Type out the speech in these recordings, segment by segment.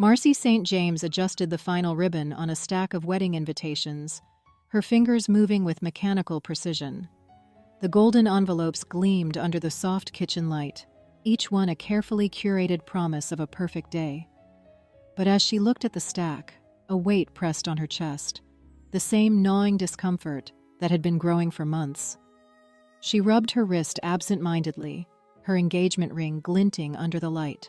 Marcy St. James adjusted the final ribbon on a stack of wedding invitations, her fingers moving with mechanical precision. The golden envelopes gleamed under the soft kitchen light, each one a carefully curated promise of a perfect day. But as she looked at the stack, a weight pressed on her chest, the same gnawing discomfort that had been growing for months. She rubbed her wrist absent-mindedly, her engagement ring glinting under the light,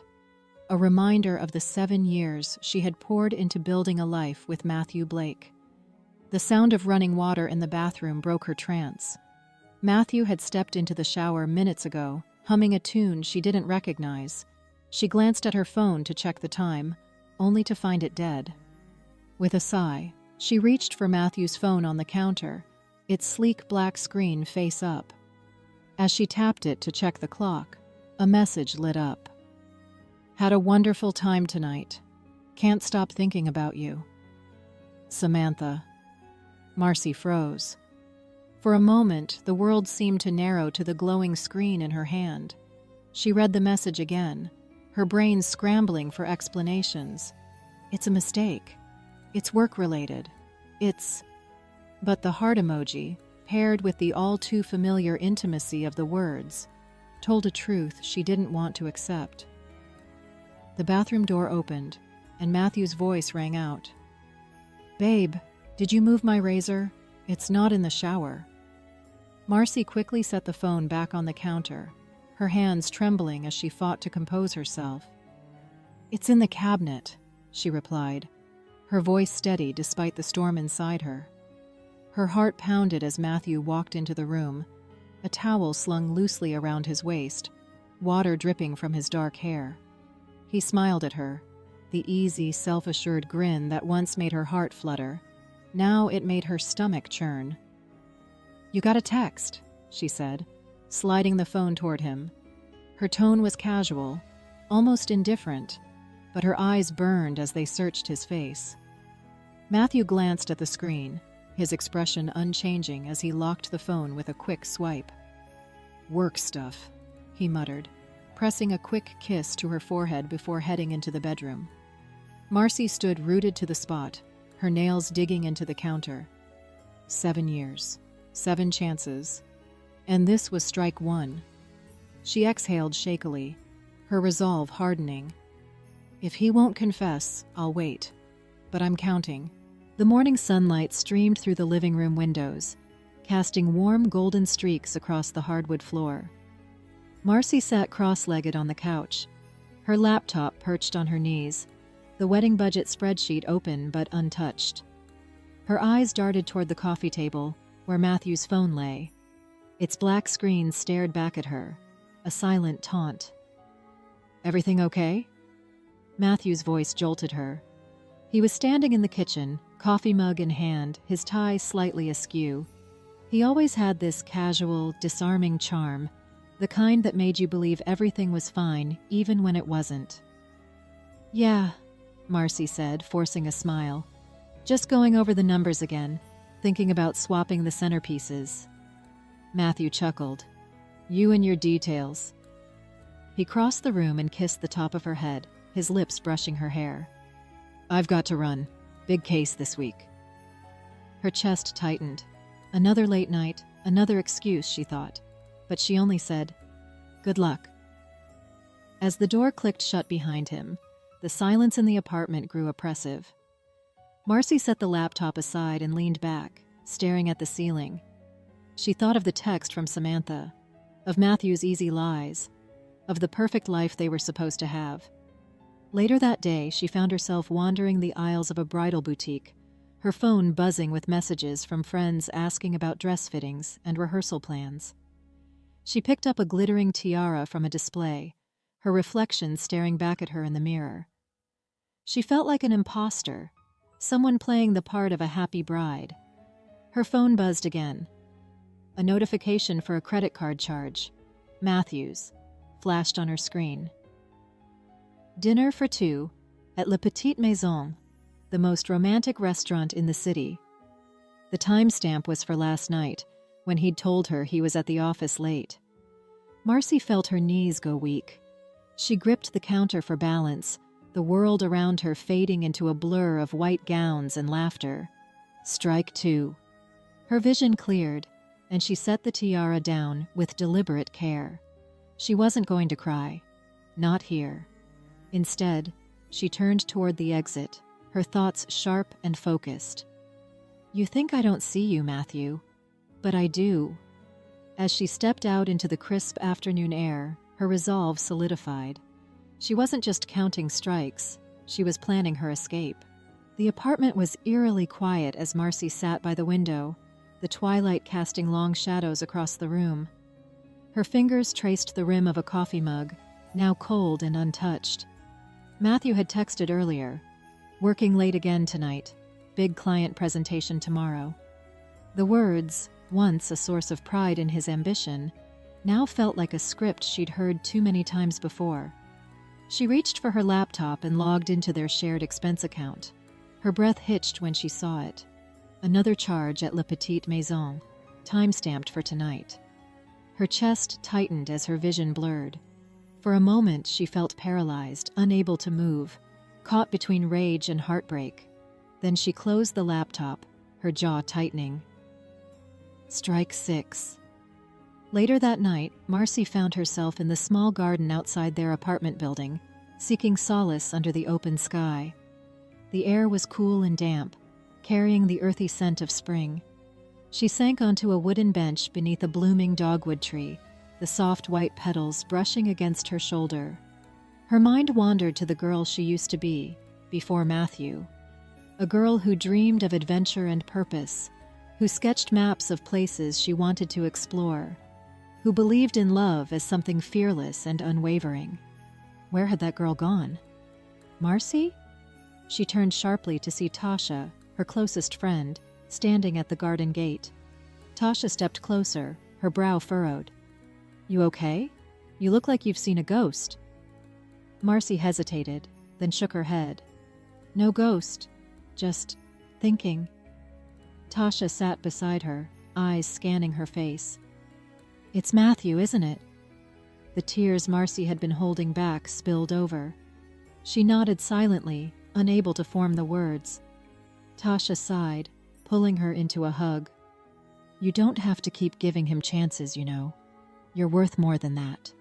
a reminder of the 7 years she had poured into building a life with Matthew Blake. The sound of running water in the bathroom broke her trance. Matthew had stepped into the shower minutes ago, humming a tune she didn't recognize. She glanced at her phone to check the time, only to find it dead. With a sigh, she reached for Matthew's phone on the counter, its sleek black screen face up. As she tapped it to check the clock, a message lit up. "Had a wonderful time tonight. Can't stop thinking about you. Samantha." Marcy froze. For a moment, the world seemed to narrow to the glowing screen in her hand. She read the message again, her brain scrambling for explanations. It's a mistake. It's work-related. But the heart emoji, paired with the all-too-familiar intimacy of the words, told a truth she didn't want to accept. The bathroom door opened, and Matthew's voice rang out. "Babe, did you move my razor? It's not in the shower." Marcy quickly set the phone back on the counter, her hands trembling as she fought to compose herself. "It's in the cabinet," she replied, her voice steady despite the storm inside her. Her heart pounded as Matthew walked into the room, a towel slung loosely around his waist, water dripping from his dark hair. He smiled at her, the easy, self-assured grin that once made her heart flutter. Now it made her stomach churn. "You got a text," she said, sliding the phone toward him. Her tone was casual, almost indifferent, but her eyes burned as they searched his face. Matthew glanced at the screen, his expression unchanging as he locked the phone with a quick swipe. "Work stuff," he muttered, pressing a quick kiss to her forehead before heading into the bedroom. Marcy stood rooted to the spot, her nails digging into the counter. 7 years, 7 chances, and this was strike 1. She exhaled shakily, her resolve hardening. "If he won't confess, I'll wait. But I'm counting." The morning sunlight streamed through the living room windows, casting warm golden streaks across the hardwood floor. Marcy sat cross-legged on the couch, her laptop perched on her knees, the wedding budget spreadsheet open but untouched. Her eyes darted toward the coffee table, where Matthew's phone lay. Its black screen stared back at her, a silent taunt. "Everything okay?" Matthew's voice jolted her. He was standing in the kitchen, coffee mug in hand, his tie slightly askew. He always had this casual, disarming charm, the kind that made you believe everything was fine, even when it wasn't. "Yeah," Marcy said, forcing a smile. "Just going over the numbers again, thinking about swapping the centerpieces." Matthew chuckled. "You and your details." He crossed the room and kissed the top of her head, his lips brushing her hair. "I've got to run. Big case this week." Her chest tightened. Another late night, another excuse, she thought. But she only said, "Good luck." As the door clicked shut behind him, the silence in the apartment grew oppressive. Marcy set the laptop aside and leaned back, staring at the ceiling. She thought of the text from Samantha, of Matthew's easy lies, of the perfect life they were supposed to have. Later that day, she found herself wandering the aisles of a bridal boutique, her phone buzzing with messages from friends asking about dress fittings and rehearsal plans. She picked up a glittering tiara from a display, her reflection staring back at her in the mirror. She felt like an imposter, someone playing the part of a happy bride. Her phone buzzed again. A notification for a credit card charge, Matthew's, flashed on her screen. Dinner for 2 at Le Petite Maison, the most romantic restaurant in the city. The timestamp was for last night, when he'd told her he was at the office late. Marcy felt her knees go weak. She gripped the counter for balance, the world around her fading into a blur of white gowns and laughter. Strike two. Her vision cleared, and she set the tiara down with deliberate care. She wasn't going to cry. Not here. Instead, she turned toward the exit, her thoughts sharp and focused. You think I don't see you, Matthew, but I do. As she stepped out into the crisp afternoon air, her resolve solidified. She wasn't just counting strikes, she was planning her escape. The apartment was eerily quiet as Marcy sat by the window, the twilight casting long shadows across the room. Her fingers traced the rim of a coffee mug, now cold and untouched. Matthew had texted earlier, "Working late again tonight. Big client presentation tomorrow." The words, once a source of pride in his ambition, now felt like a script she'd heard too many times before. She reached for her laptop and logged into their shared expense account. Her breath hitched when she saw it. Another charge at La Petite Maison, time-stamped for tonight. Her chest tightened as her vision blurred. For a moment, she felt paralyzed, unable to move, caught between rage and heartbreak. Then she closed the laptop, her jaw tightening. Strike 6. Later that night, Marcy found herself in the small garden outside their apartment building, seeking solace under the open sky. The air was cool and damp, carrying the earthy scent of spring. She sank onto a wooden bench beneath a blooming dogwood tree, the soft white petals brushing against her shoulder. Her mind wandered to the girl she used to be, before Matthew. A girl who dreamed of adventure and purpose, who sketched maps of places she wanted to explore, who believed in love as something fearless and unwavering. Where had that girl gone? Marcy? She turned sharply to see Tasha, her closest friend, standing at the garden gate. Tasha stepped closer, her brow furrowed. You okay? You look like you've seen a ghost. Marcy hesitated, then shook her head. No ghost, just thinking. Tasha sat beside her, eyes scanning her face. It's Matthew, isn't it? The tears Marcy had been holding back spilled over. She nodded silently, unable to form the words. Tasha sighed, pulling her into a hug. You don't have to keep giving him chances, you know. You're worth more than that.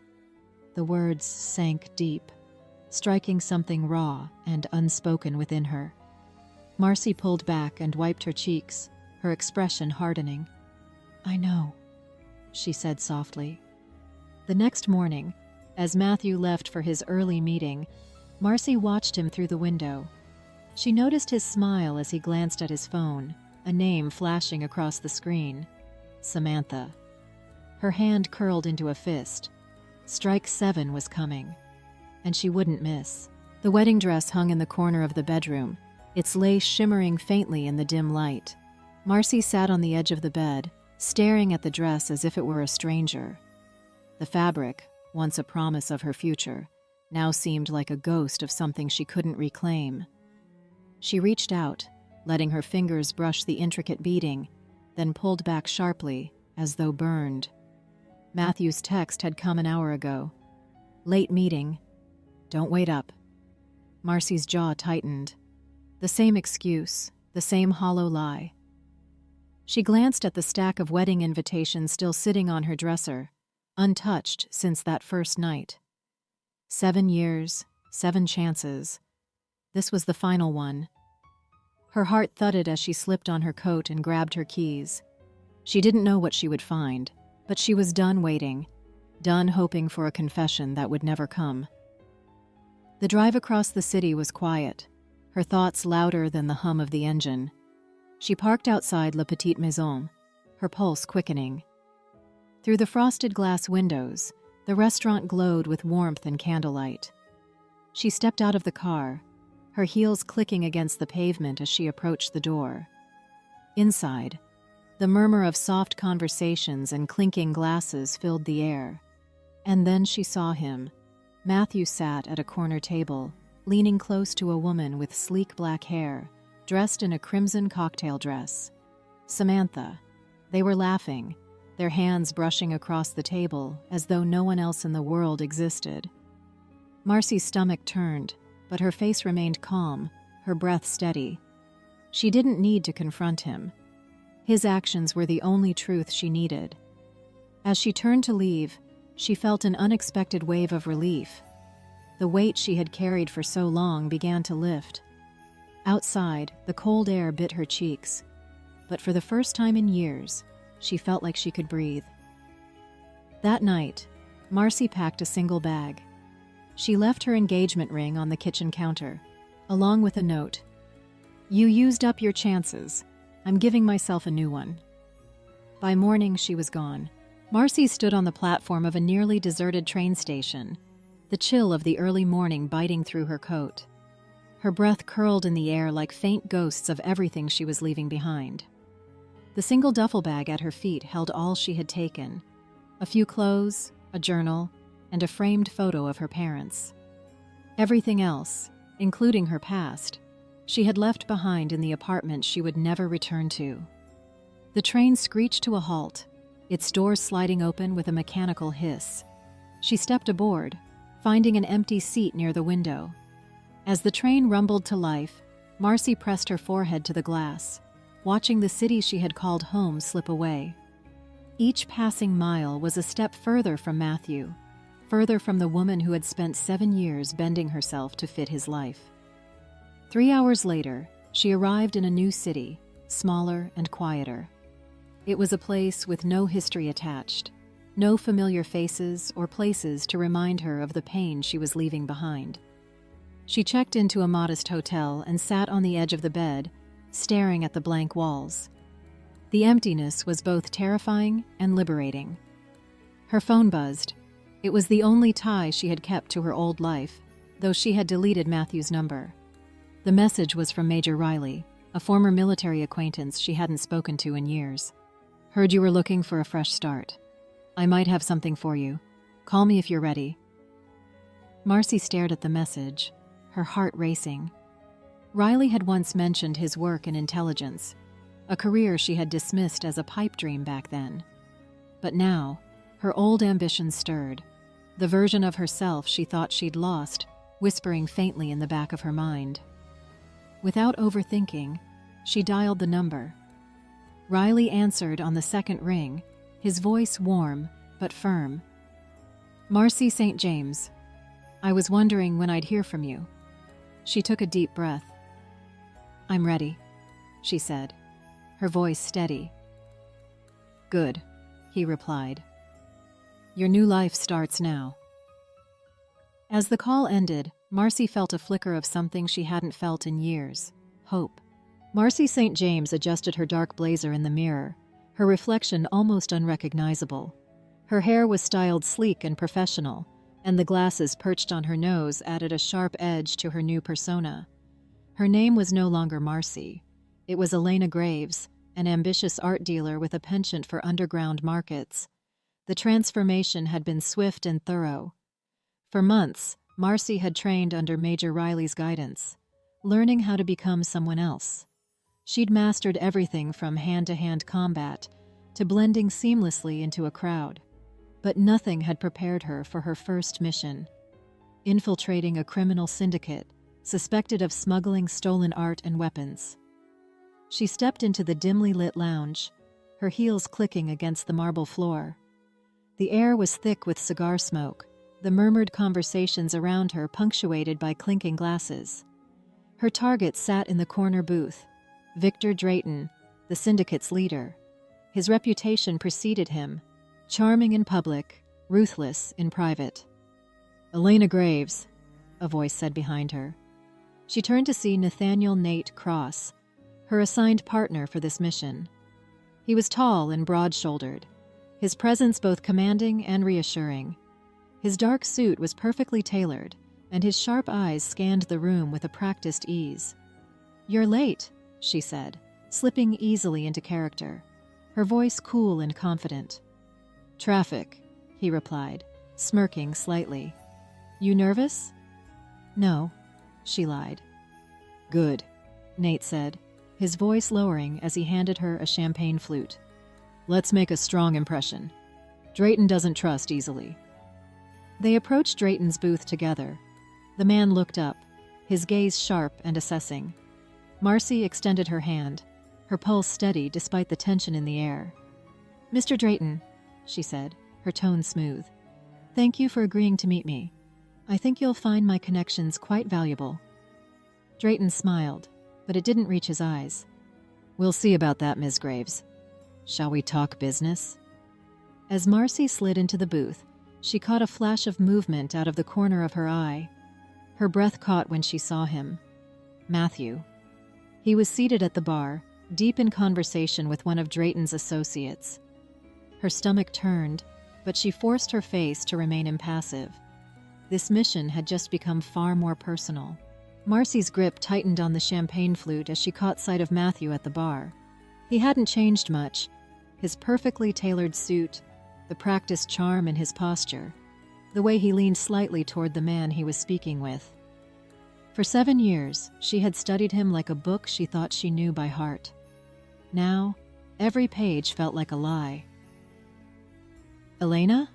The words sank deep, striking something raw and unspoken within her. Marcy pulled back and wiped her cheeks, her expression hardening. I know, she said softly. The next morning, as Matthew left for his early meeting, Marcy watched him through the window. She noticed his smile as he glanced at his phone, a name flashing across the screen. Samantha. Her hand curled into a fist. Strike 7 was coming, and she wouldn't miss. The wedding dress hung in the corner of the bedroom, its lace shimmering faintly in the dim light. Marcy sat on the edge of the bed, staring at the dress as if it were a stranger. The fabric, once a promise of her future, now seemed like a ghost of something she couldn't reclaim. She reached out, letting her fingers brush the intricate beading, then pulled back sharply, as though burned. Matthew's text had come an hour ago. Late meeting. Don't wait up. Marcy's jaw tightened. The same excuse, the same hollow lie. She glanced at the stack of wedding invitations still sitting on her dresser, untouched since that first night. 7 years, 7 chances. This was the final one. Her heart thudded as she slipped on her coat and grabbed her keys. She didn't know what she would find, but she was done waiting, done hoping for a confession that would never come. The drive across the city was quiet, her thoughts louder than the hum of the engine. She parked outside La Petite Maison, her pulse quickening. Through the frosted glass windows, the restaurant glowed with warmth and candlelight. She stepped out of the car, her heels clicking against the pavement as she approached the door. Inside, the murmur of soft conversations and clinking glasses filled the air. And then she saw him. Matthew sat at a corner table, leaning close to a woman with sleek black hair, dressed in a crimson cocktail dress. Samantha. They were laughing, their hands brushing across the table as though no one else in the world existed. Marcy's stomach turned, but her face remained calm, her breath steady. She didn't need to confront him. His actions were the only truth she needed. As she turned to leave, she felt an unexpected wave of relief. The weight she had carried for so long began to lift. Outside, the cold air bit her cheeks, but for the first time in years, she felt like she could breathe. That night, Marcy packed a single bag. She left her engagement ring on the kitchen counter, along with a note. "You used up your chances. I'm giving myself a new one." By morning, she was gone. Marcy stood on the platform of a nearly deserted train station, the chill of the early morning biting through her coat. Her breath curled in the air like faint ghosts of everything she was leaving behind. The single duffel bag at her feet held all she had taken: a few clothes, a journal, and a framed photo of her parents. Everything else, including her past, she had left behind in the apartment she would never return to. The train screeched to a halt, its doors sliding open with a mechanical hiss. She stepped aboard, finding an empty seat near the window. As the train rumbled to life, Marcy pressed her forehead to the glass, watching the city she had called home slip away. Each passing mile was a step further from Matthew, further from the woman who had spent 7 years bending herself to fit his life. 3 hours later, she arrived in a new city, smaller and quieter. It was a place with no history attached, no familiar faces or places to remind her of the pain she was leaving behind. She checked into a modest hotel and sat on the edge of the bed, staring at the blank walls. The emptiness was both terrifying and liberating. Her phone buzzed. It was the only tie she had kept to her old life, though she had deleted Matthew's number. The message was from Major Riley, a former military acquaintance she hadn't spoken to in years. "Heard you were looking for a fresh start. I might have something for you. Call me if you're ready." Marcy stared at the message, her heart racing. Riley had once mentioned his work in intelligence, a career she had dismissed as a pipe dream back then. But now, her old ambitions stirred, the version of herself she thought she'd lost, whispering faintly in the back of her mind. Without overthinking, she dialed the number. Riley answered on the second ring, his voice warm but firm. "Marcy St. James. I was wondering when I'd hear from you." She took a deep breath. "I'm ready," she said, her voice steady. "Good," he replied. "Your new life starts now." As the call ended, Marcy felt a flicker of something she hadn't felt in years: hope. Marcy St. James adjusted her dark blazer in the mirror, her reflection almost unrecognizable. Her hair was styled sleek and professional, and the glasses perched on her nose added a sharp edge to her new persona. Her name was no longer Marcy. It was Elena Graves, an ambitious art dealer with a penchant for underground markets. The transformation had been swift and thorough. For months, Marcy had trained under Major Riley's guidance, learning how to become someone else. She'd mastered everything from hand-to-hand combat to blending seamlessly into a crowd. But nothing had prepared her for her first mission: infiltrating a criminal syndicate suspected of smuggling stolen art and weapons. She stepped into the dimly lit lounge, her heels clicking against the marble floor. The air was thick with cigar smoke, the murmured conversations around her punctuated by clinking glasses. Her target sat in the corner booth, Victor Drayton, the syndicate's leader. His reputation preceded him: charming in public, ruthless in private. "Elena Graves," a voice said behind her. She turned to see Nathaniel Nate Cross, her assigned partner for this mission. He was tall and broad-shouldered, his presence both commanding and reassuring. His dark suit was perfectly tailored, and his sharp eyes scanned the room with a practiced ease. "You're late," she said, slipping easily into character, her voice cool and confident. "Traffic," he replied, smirking slightly. "You nervous?" "No," she lied. "Good," Nate said, his voice lowering as he handed her a champagne flute. "Let's make a strong impression. Drayton doesn't trust easily." They approached Drayton's booth together. The man looked up, his gaze sharp and assessing. Marcy extended her hand, her pulse steady despite the tension in the air. "Mr. Drayton," she said, her tone smooth. "Thank you for agreeing to meet me. I think you'll find my connections quite valuable." Drayton smiled, but it didn't reach his eyes. "We'll see about that, Ms. Graves. Shall we talk business?" As Marcy slid into the booth, she caught a flash of movement out of the corner of her eye. Her breath caught when she saw him. Matthew. He was seated at the bar, deep in conversation with one of Drayton's associates. Her stomach turned, but she forced her face to remain impassive. This mission had just become far more personal. Marcy's grip tightened on the champagne flute as she caught sight of Matthew at the bar. He hadn't changed much. His perfectly tailored suit, the practiced charm in his posture, the way he leaned slightly toward the man he was speaking with. For 7 years, she had studied him like a book she thought she knew by heart. Now, every page felt like a lie. "Elena?"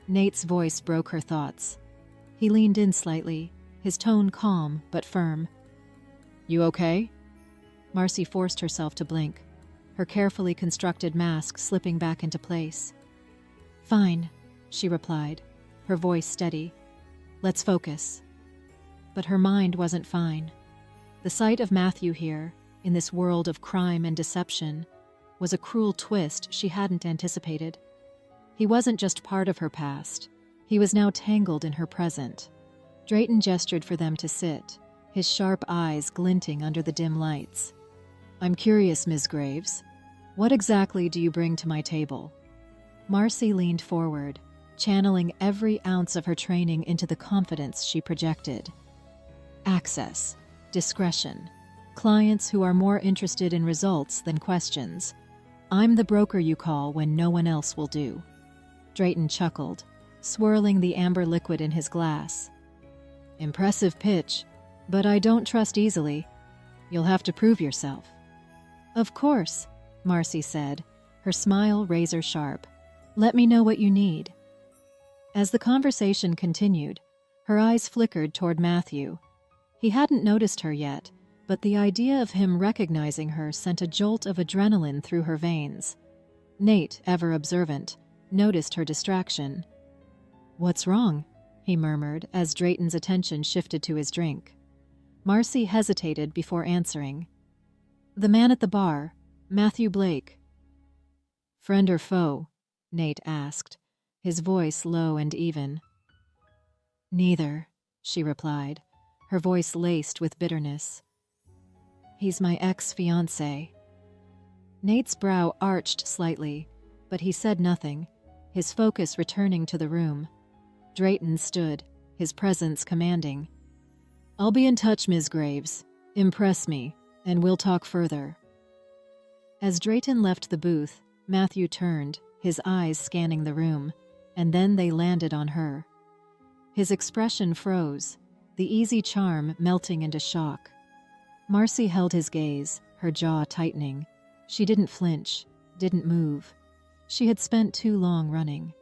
Nate's voice broke her thoughts. He leaned in slightly, his tone calm but firm. "You okay?" Marcy forced herself to blink, her carefully constructed mask slipping back into place. "Fine," she replied, her voice steady. "Let's focus." But her mind wasn't fine. The sight of Matthew here, in this world of crime and deception, was a cruel twist she hadn't anticipated. He wasn't just part of her past. He was now tangled in her present. Drayton gestured for them to sit, his sharp eyes glinting under the dim lights. "I'm curious, Ms. Graves. What exactly do you bring to my table?" Marcy leaned forward, channeling every ounce of her training into the confidence she projected. "Access, discretion, clients who are more interested in results than questions. I'm the broker you call when no one else will do." Drayton chuckled, swirling the amber liquid in his glass. "Impressive pitch, but I don't trust easily. You'll have to prove yourself." "Of course," Marcy said, her smile razor sharp. "Let me know what you need." As the conversation continued, her eyes flickered toward Matthew. He hadn't noticed her yet, but the idea of him recognizing her sent a jolt of adrenaline through her veins. Nate, ever observant, noticed her distraction. "What's wrong?" he murmured as Drayton's attention shifted to his drink. Marcy hesitated before answering. "The man at the bar, Matthew Blake." "Friend or foe?" Nate asked, his voice low and even. "Neither," she replied, her voice laced with bitterness. "He's my ex-fiancé." Nate's brow arched slightly, but he said nothing, his focus returning to the room. Drayton stood, his presence commanding. "I'll be in touch, Ms. Graves. Impress me, and we'll talk further." As Drayton left the booth, Matthew turned, his eyes scanning the room, and then they landed on her. His expression froze, the easy charm melting into shock. Marcy held his gaze, her jaw tightening. She didn't flinch, didn't move. She had spent too long running.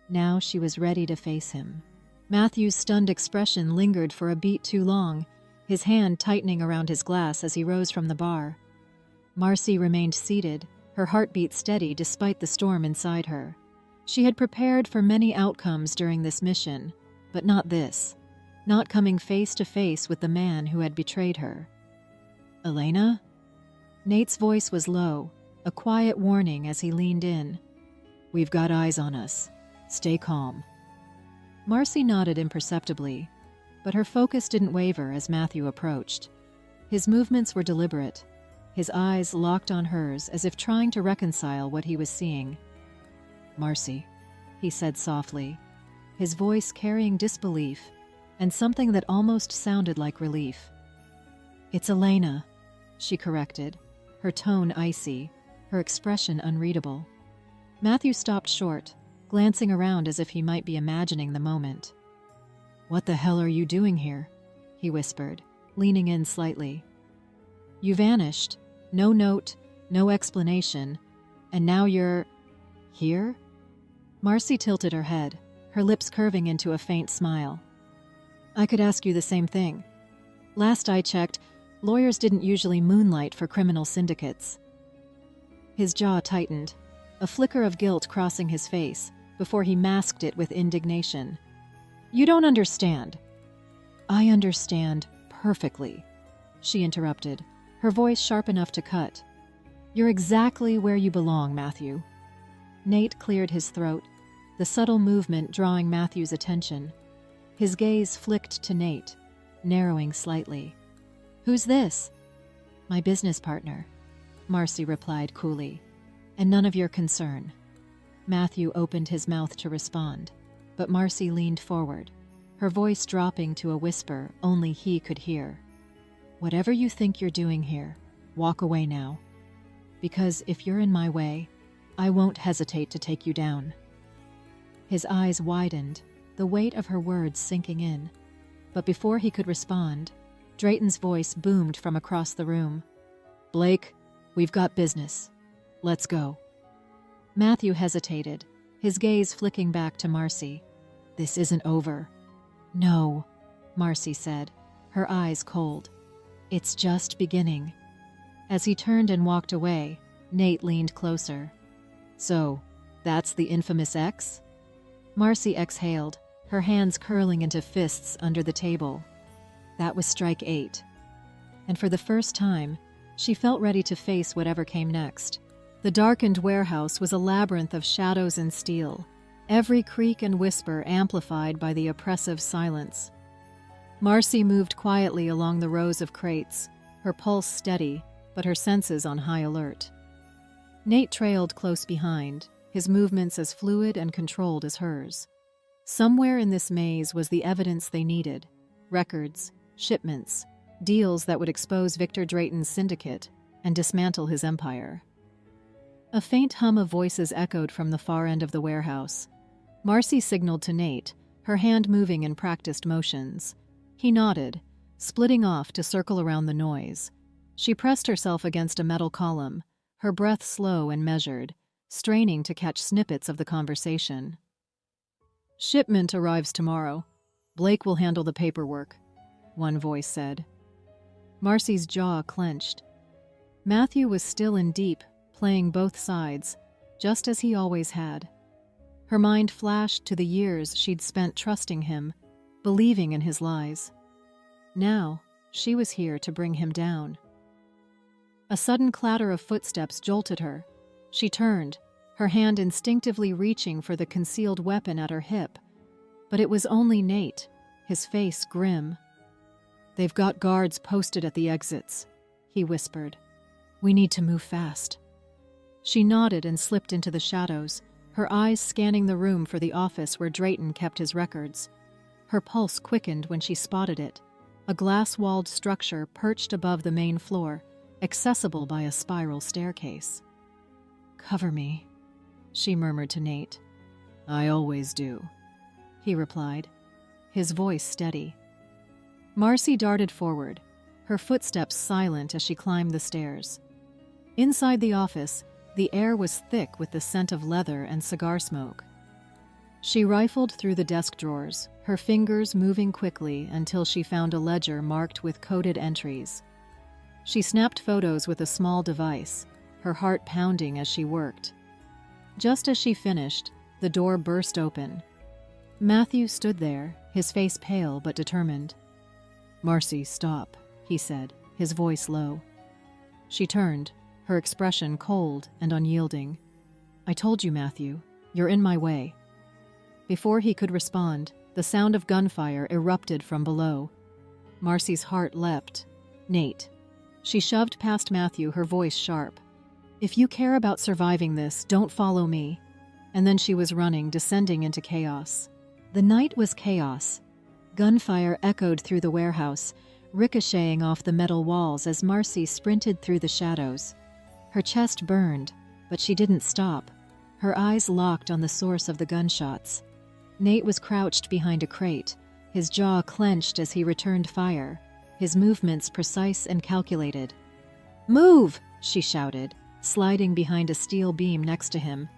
Now she was ready to face him. Matthew's stunned expression lingered for a beat too long, his hand tightening around his glass as he rose from the bar. Marcy remained seated, her heartbeat steady despite the storm inside her. She had prepared for many outcomes during this mission, but not this. Not coming face to face with the man who had betrayed her. "Elena?" Nate's voice was low, a quiet warning as he leaned in. "We've got eyes on us. Stay calm." Marcy nodded imperceptibly, but her focus didn't waver as Matthew approached. His movements were deliberate, his eyes locked on hers as if trying to reconcile what he was seeing. "Marcy," he said softly, his voice carrying disbelief and something that almost sounded like relief. "It's Elena," she corrected, her tone icy, her expression unreadable. Matthew stopped short, glancing around as if he might be imagining the moment. "What the hell are you doing here?" he whispered, leaning in slightly. "You vanished. No note, no explanation. And now you're... here?" Marcy tilted her head, her lips curving into a faint smile. "I could ask you the same thing." Last I checked, lawyers didn't usually moonlight for criminal syndicates. His jaw tightened, a flicker of guilt crossing his face, before he masked it with indignation. You don't understand. I understand perfectly, she interrupted, her voice sharp enough to cut. You're exactly where you belong, Matthew. Nate cleared his throat, the subtle movement drawing Matthew's attention. His gaze flicked to Nate, narrowing slightly. Who's this? My business partner, Marcy replied coolly. And none of your concern. Matthew opened his mouth to respond, but Marcy leaned forward, her voice dropping to a whisper only he could hear. Whatever you think you're doing here, walk away now. Because if you're in my way, I won't hesitate to take you down. His eyes widened, the weight of her words sinking in. But before he could respond, Drayton's voice boomed from across the room. Blake, we've got business. Let's go. Matthew hesitated, his gaze flicking back to Marcy. This isn't over. No, Marcy said, her eyes cold. It's just beginning. As he turned and walked away, Nate leaned closer. So, that's the infamous ex? Marcy exhaled, her hands curling into fists under the table. That was strike 8. And for the first time, she felt ready to face whatever came next. The darkened warehouse was a labyrinth of shadows and steel, every creak and whisper amplified by the oppressive silence. Marcy moved quietly along the rows of crates, her pulse steady, but her senses on high alert. Nate trailed close behind, his movements as fluid and controlled as hers. Somewhere in this maze was the evidence they needed: records, shipments, deals that would expose Victor Drayton's syndicate and dismantle his empire. A faint hum of voices echoed from the far end of the warehouse. Marcy signaled to Nate, her hand moving in practiced motions. He nodded, splitting off to circle around the noise. She pressed herself against a metal column, her breath slow and measured, straining to catch snippets of the conversation. Shipment arrives tomorrow. Blake will handle the paperwork, one voice said. Marcy's jaw clenched. Matthew was still in deep, playing both sides, just as he always had. Her mind flashed to the years she'd spent trusting him, believing in his lies. Now, she was here to bring him down. A sudden clatter of footsteps jolted her. She turned, her hand instinctively reaching for the concealed weapon at her hip. But it was only Nate, his face grim. They've got guards posted at the exits, he whispered. We need to move fast. She nodded and slipped into the shadows, her eyes scanning the room for the office where Drayton kept his records. Her pulse quickened when she spotted it, a glass-walled structure perched above the main floor, accessible by a spiral staircase. Cover me, she murmured to Nate. I always do, he replied, his voice steady. Marcy darted forward, her footsteps silent as she climbed the stairs. Inside the office, the air was thick with the scent of leather and cigar smoke. She rifled through the desk drawers, her fingers moving quickly until she found a ledger marked with coded entries. She snapped photos with a small device, her heart pounding as she worked. Just as she finished, the door burst open. Matthew stood there, his face pale but determined. Marcy, stop, he said, his voice low. She turned, her expression cold and unyielding. I told you, Matthew, you're in my way. Before he could respond, the sound of gunfire erupted from below. Marcy's heart leapt. Nate. She shoved past Matthew, her voice sharp. If you care about surviving this, don't follow me. And then she was running, descending into chaos. The night was chaos. Gunfire echoed through the warehouse, ricocheting off the metal walls as Marcy sprinted through the shadows. Her chest burned, but she didn't stop, her eyes locked on the source of the gunshots. Nate was crouched behind a crate, his jaw clenched as he returned fire, his movements precise and calculated. Move! She shouted, sliding behind a steel beam next to him.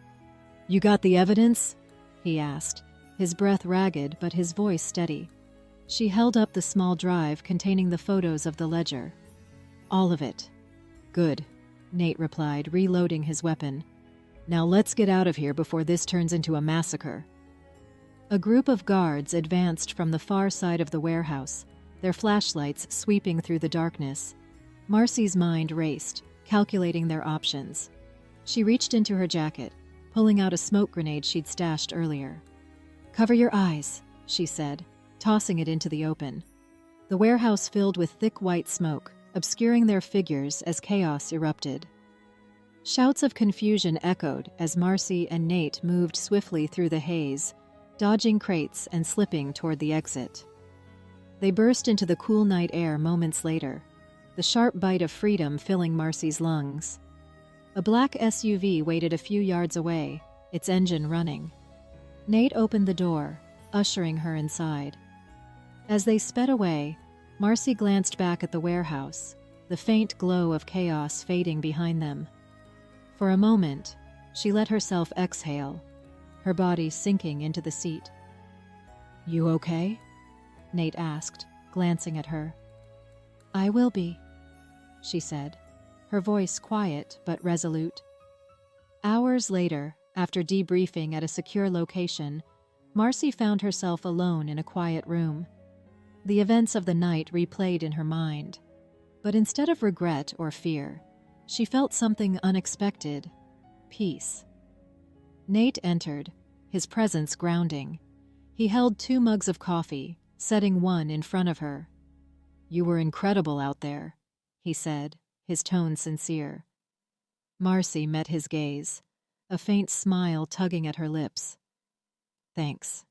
You got the evidence? He asked, his breath ragged but his voice steady. She held up the small drive containing the photos of the ledger. All of it. Good, Nate replied, reloading his weapon. Now let's get out of here before this turns into a massacre. A group of guards advanced from the far side of the warehouse, their flashlights sweeping through the darkness. Marcy's mind raced, calculating their options. She reached into her jacket, pulling out a smoke grenade she'd stashed earlier. "Cover your eyes," she said, tossing it into the open. The warehouse filled with thick white smoke, obscuring their figures as chaos erupted. Shouts of confusion echoed as Marcy and Nate moved swiftly through the haze, dodging crates and slipping toward the exit. They burst into the cool night air moments later, the sharp bite of freedom filling Marcy's lungs. A black SUV waited a few yards away, its engine running. Nate opened the door, ushering her inside. As they sped away, Marcy glanced back at the warehouse, the faint glow of chaos fading behind them. For a moment, she let herself exhale, her body sinking into the seat. "You okay?" Nate asked, glancing at her. "I will be," she said, her voice quiet but resolute. Hours later, after debriefing at a secure location, Marcy found herself alone in a quiet room. The events of the night replayed in her mind, but instead of regret or fear, she felt something unexpected: peace. Nate entered, his presence grounding. He held 2 mugs of coffee, setting one in front of her. "You were incredible out there," he said, his tone sincere. Marcy met his gaze, a faint smile tugging at her lips. "Thanks."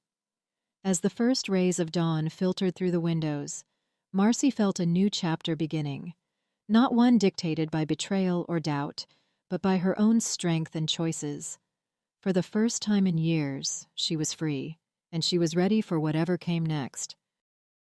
As the first rays of dawn filtered through the windows, Marcy felt a new chapter beginning, not one dictated by betrayal or doubt, but by her own strength and choices. For the first time in years, she was free, and she was ready for whatever came next.